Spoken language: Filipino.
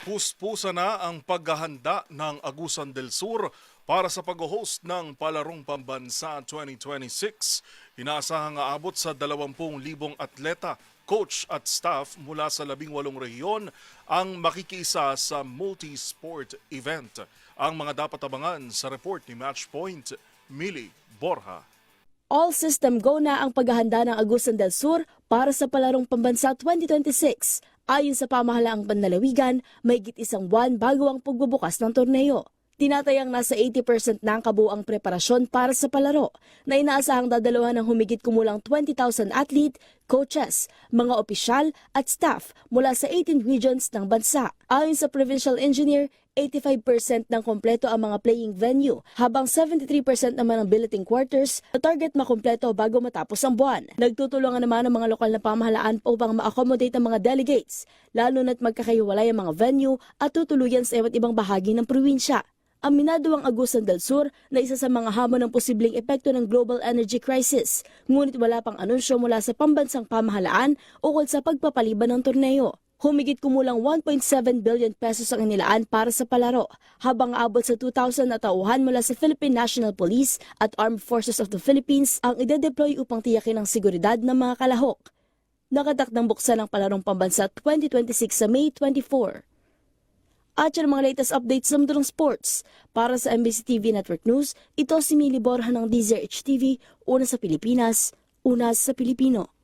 Puspusa na ang paghahanda ng Agusan del Sur para sa pag-host ng Palarong Pambansa 2026. Inaasahang aabot sa 20,000 atleta, coach at staff mula sa 18 rehiyon ang makikiisa sa multi-sport event. Ang mga dapat abangan sa report ni Matchpoint, Millie Borja. All system go na ang paghahanda ng Agusan del Sur para sa Palarong Pambansa 2026. Ayon sa pamahalaang panlalawigan, mahigit isang buwan bago ang pagbubukas ng torneo. Tinatayang nasa 80% na ang kabuuang preparasyon para sa palaro na inaasahang dadalawan ng humigit kumulang 20,000 athlete, coaches, mga opisyal at staff mula sa 18 regions ng bansa. Ayon sa provincial engineer, 85% ng kompleto ang mga playing venue, habang 73% naman ang billeting quarters na target makumpleto bago matapos ang buwan. Nagtutulungan naman ang mga lokal na pamahalaan upang ma-accommodate ang mga delegates, lalo na't magkakahiwalay ang mga venue at tutuluyan sa iba't ibang bahagi ng probinsya. Aminado ang Agusan del Sur na isa sa mga hamon ng posibleng epekto ng global energy crisis, ngunit wala pang anunsyo mula sa pambansang pamahalaan ukol sa pagpapaliban ng torneo. Humigit kumulang 1.7 billion pesos ang inilaan para sa palaro, habang aabot sa 2,000 na tauhan mula sa Philippine National Police at Armed Forces of the Philippines ang ide-deploy upang tiyakin ang seguridad ng mga kalahok. Nakatakdang buksan ang Palarong Pambansa 2026 sa May 24. At yan ang mga latest updates sa mundo ng sports. Para sa MBC TV Network News, ito si Millie Borja ng DZRH TV, una sa Pilipinas, una sa Pilipino.